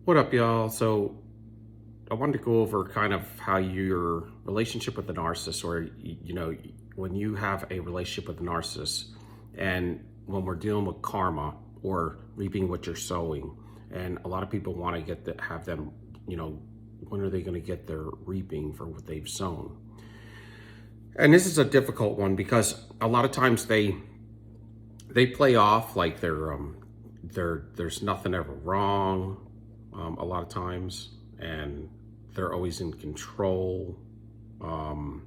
What up, y'all? So, I wanted to go over kind of how your relationship with the narcissist, or, when you have a relationship with the narcissist, and when we're dealing with karma or reaping what you're sowing. And a lot of people want to have them, you know, when are they going to get their reaping for what they've sown? And this is a difficult one because a lot of times they play off like there's nothing ever wrong, a lot of times, and they're always in control. um,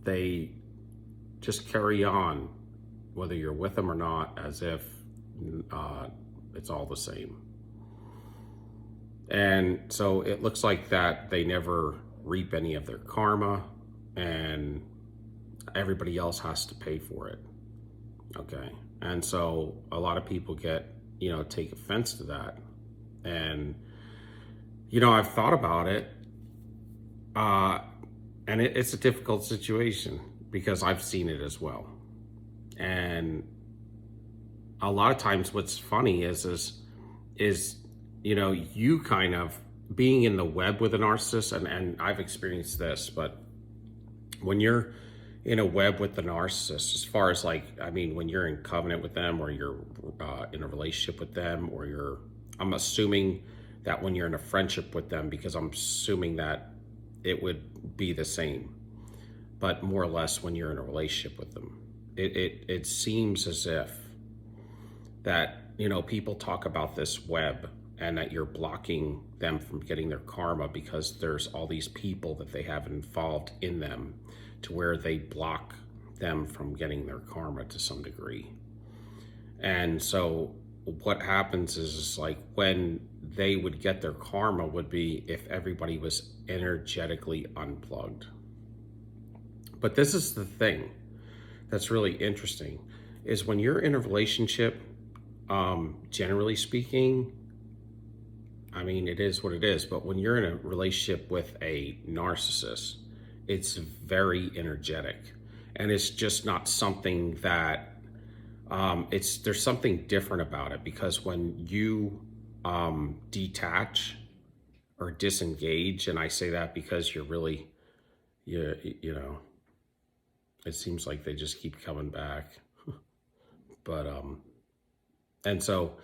they just carry on whether you're with them or not, as if uh, it's all the same. And so it looks like that they never reap any of their karma, and everybody else has to pay for it. Okay. And so a lot of people take offense to that. And, I've thought about it, uh, and it's a difficult situation because I've seen it as well. And a lot of times what's funny is, you kind of being in the web with a narcissist, and I've experienced this, but when you're in a web with the narcissist, as far as when you're in covenant with them, or you're in a relationship with them, or I'm assuming that when you're in a friendship with them, because I'm assuming that it would be the same, but more or less when you're in a relationship with them, it seems as if that, people talk about this web, and that you're blocking them from getting their karma because there's all these people that they have involved in them, to where they block them from getting their karma to some degree. And so what happens is like when they would get their karma would be if everybody was energetically unplugged. But this is the thing that's really interesting, is when you're in a relationship, generally speaking, I mean, it is what it is, but when you're in a relationship with a narcissist, it's very energetic, and it's just not something that there's something different about it, because when you detach or disengage, and I say that because you're really, you know, it seems like they just keep coming back. But and so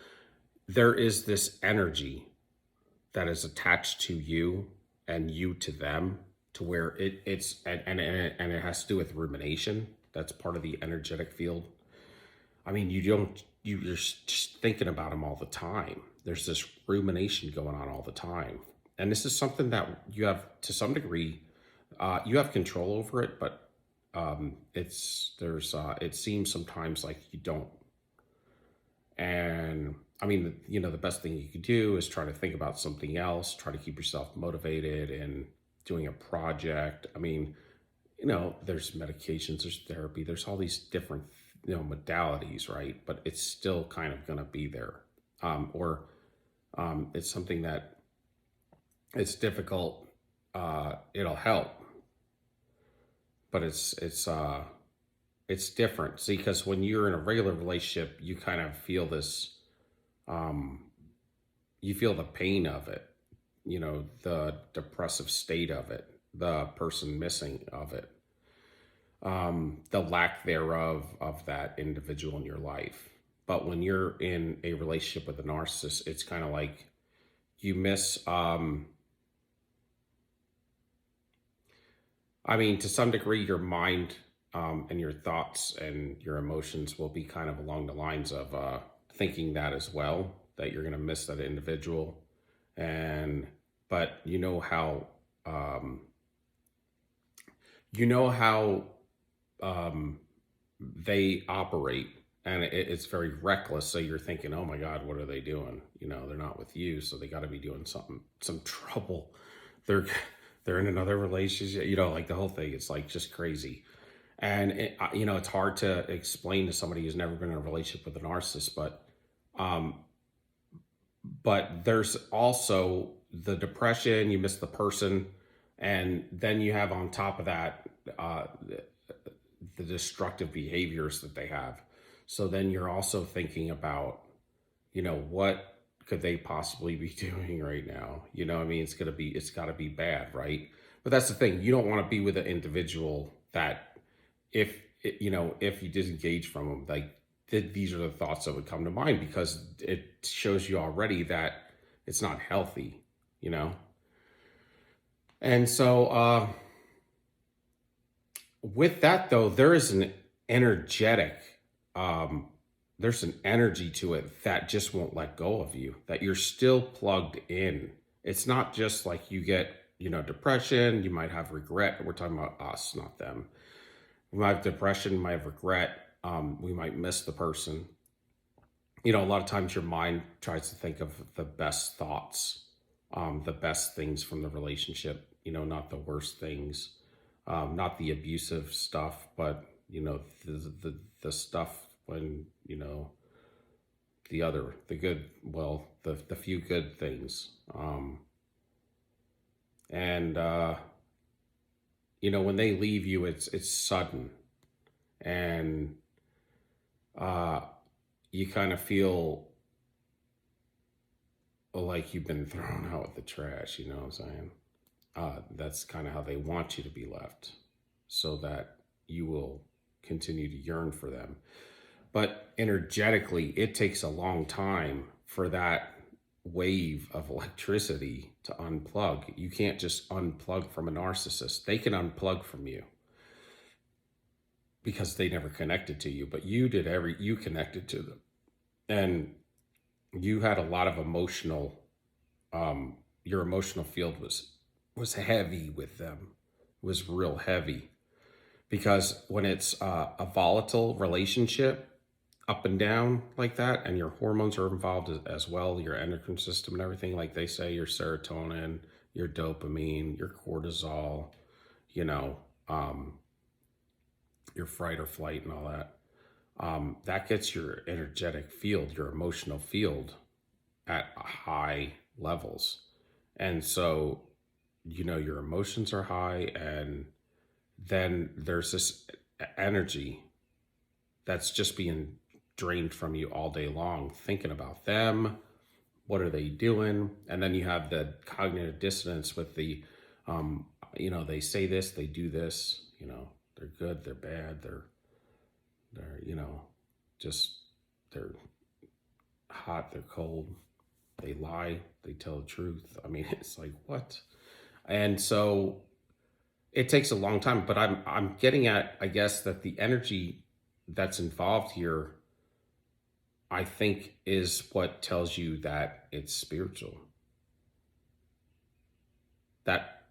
there is this energy that is attached to you and you to them, to where it has to do with rumination. That's part of the energetic field. I mean, you're just thinking about them all the time. There's this rumination going on all the time, and this is something that you have, to some degree, you have control over it, but it seems sometimes like you don't. And I mean, the best thing you could do is try to think about something else, try to keep yourself motivated and doing a project. I mean, there's medications, there's therapy, there's all these different, modalities, right? But it's still kind of going to be there. Or it's something that it's difficult. It'll help, but it's different. See, because when you're in a regular relationship, you kind of feel this, you feel the pain of it, the depressive state of it, the person missing of it, the lack thereof of that individual in your life. But when you're in a relationship with a narcissist, it's kind of like you miss, to some degree, your mind, and your thoughts and your emotions will be kind of along the lines of thinking that as well, that you're going to miss that individual. But you know how they operate, and it's very reckless. So you're thinking, oh my God, what are they doing? They're not with you, so they got to be doing some trouble. They're they're in another relationship. Like the whole thing. It's like just crazy. And it's hard to explain to somebody who's never been in a relationship with a narcissist, but there's also the depression. You miss the person, and then you have on top of that the destructive behaviors that they have. So then you're also thinking about, what could they possibly be doing right now? You know what I mean? It's got to be bad, right? But that's the thing. You don't want to be with an individual that if, if you disengage from them, like these are the thoughts that would come to mind because it shows you already that it's not healthy, you know? And so, with that though, there is an energetic, um, there's an energy to it that just won't let go of you, that you're still plugged in. It's not just like you get, depression, you might have regret. We're talking about us, not them. We might have depression, we might have regret. We might miss the person. A lot of times your mind tries to think of the best thoughts, the best things from the relationship, not the worst things, not the abusive stuff, but, the stuff when, the good, well, the few good things. And, when they leave you, it's sudden. And, you kind of feel like you've been thrown out with the trash, you know what I'm saying? That's kind of how they want you to be left so that you will continue to yearn for them. But energetically, it takes a long time for that wave of electricity to unplug. You can't just unplug from a narcissist. They can unplug from you because they never connected to you, but you connected to them. And you had a lot of your emotional field was heavy with them, was real heavy. Because when it's a volatile relationship, up and down like that, and your hormones are involved as well, your endocrine system and everything, like they say, your serotonin, your dopamine, your cortisol, your fight or flight and all that, that gets your energetic field, your emotional field at high levels. And so, your emotions are high, and then there's this energy that's just being drained from you all day long, thinking about them. What are they doing? And then you have the cognitive dissonance with the, they say this, they do this, they're good, they're bad, they're, just, they're hot, they're cold, they lie, they tell the truth. I mean, it's like, what? And so it takes a long time, but I'm getting at, I guess, that the energy that's involved here, I think, is what tells you that it's spiritual. That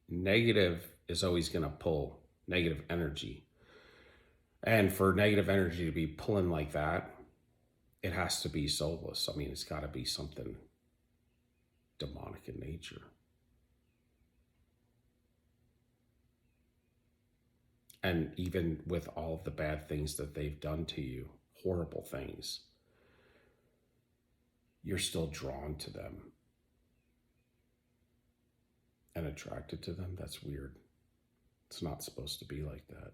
negative is always going to pull negative energy. And for negative energy to be pulling like that, it has to be soulless. I mean, it's got to be something demonic in nature. And even with all of the bad things that they've done to you, horrible things, you're still drawn to them and attracted to them. That's weird. It's not supposed to be like that.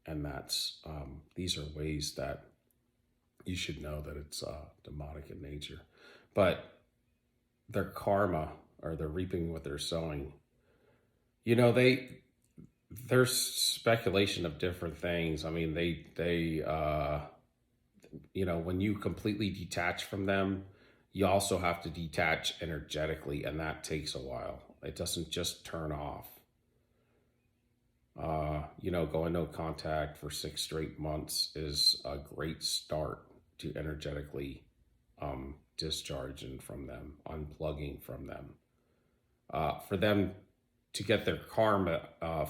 And that's, these are ways that you should know that it's demonic in nature. But their karma, or they're reaping what they're sowing, there's speculation of different things. I mean, they when you completely detach from them, you also have to detach energetically, and that takes a while. It doesn't just turn off. Going no contact for 6 straight months is a great start to energetically discharging from them, unplugging from them. For them to get their karma,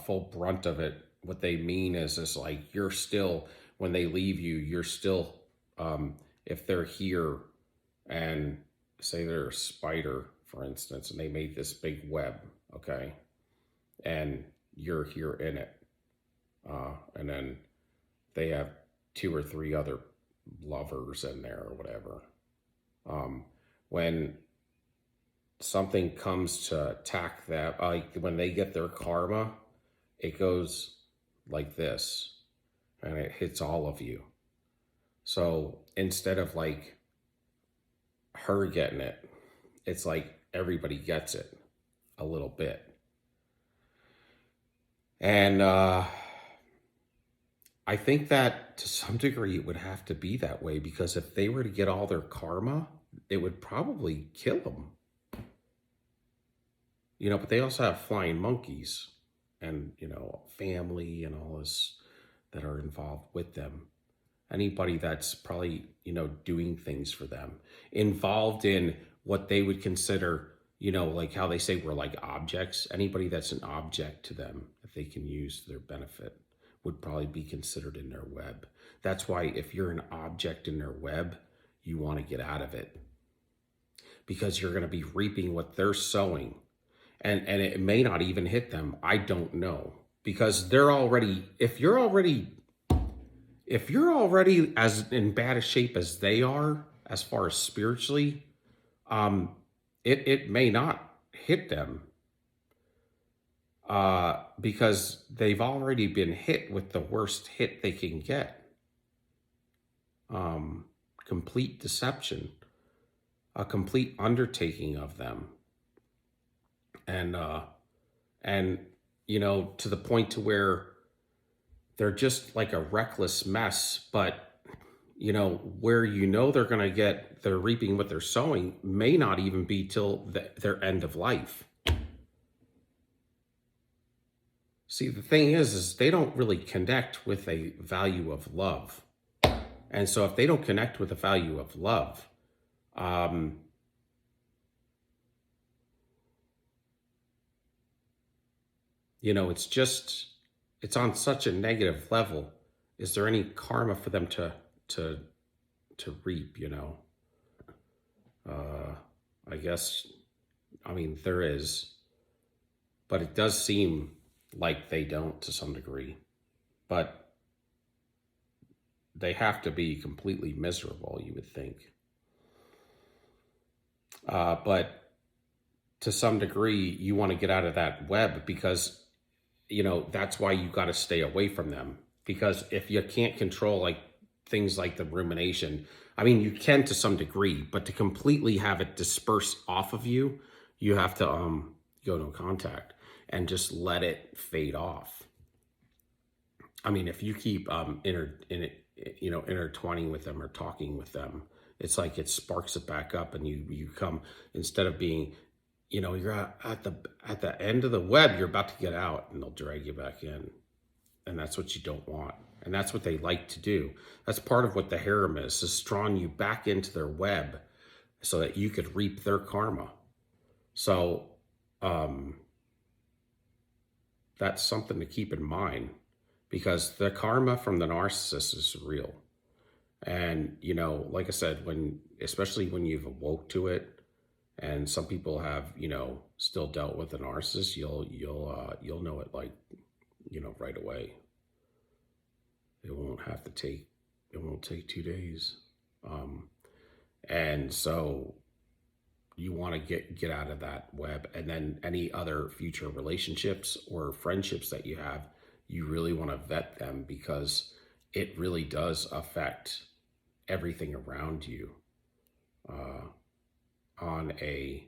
full brunt of it, what they mean is like, you're still, when they leave you, you're still, if they're here and say they're a spider, for instance, and they made this big web, okay, and you're here in it, and then they have 2 or 3 other lovers in there or whatever. When something comes to attack them, like when they get their karma, it goes like this, and it hits all of you. So instead of like her getting it. It's like everybody gets it a little bit. And I think that to some degree it would have to be that way, because if they were to get all their karma, it would probably kill them. But they also have flying monkeys and, family and all this that are involved with them. Anybody that's probably, doing things for them, involved in what they would consider, like how they say we're like objects. Anybody that's an object to them that they can use to their benefit would probably be considered in their web. That's why if you're an object in their web, you want to get out of it, because you're going to be reaping what they're sowing. And it may not even hit them. I don't know, because they're already, if you're already as in bad a shape as they are, as far as spiritually, it may not hit them, because they've already been hit with the worst hit they can get. Complete deception, a complete undertaking of them. And to the point to where they're just like a reckless mess. But where they're reaping what they're sowing may not even be till their end of life. See, the thing is they don't really connect with a value of love. And so if they don't connect with the value of love, it's on such a negative level. Is there any karma for them to reap, I guess, there is, but it does seem like they don't to some degree, but they have to be completely miserable, you would think. But to some degree, you want to get out of that web, because that's why you got to stay away from them. Because if you can't control like things like the rumination, you can to some degree, but to completely have it disperse off of you, you have to go no contact and just let it fade off. If you keep intertwining with them or talking with them, it's like it sparks it back up, and you come, instead of being, you're at the end of the web, you're about to get out, and they'll drag you back in. And that's what you don't want. And that's what they like to do. That's part of what the harem is drawing you back into their web so that you could reap their karma. So that's something to keep in mind, because the karma from the narcissist is real. And, like I said, especially when you've awoke to it, and some people have, still dealt with a narcissist, you'll know it like, right away. It won't take 2 days. And so you want to get out of that web. And then any other future relationships or friendships that you have, you really want to vet them, because it really does affect everything around you on a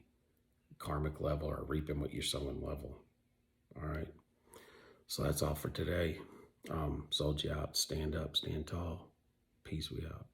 karmic level, or reaping what you're sowing level. All right. So that's all for today. Sold you out. Stand up, stand tall. Peace, we out.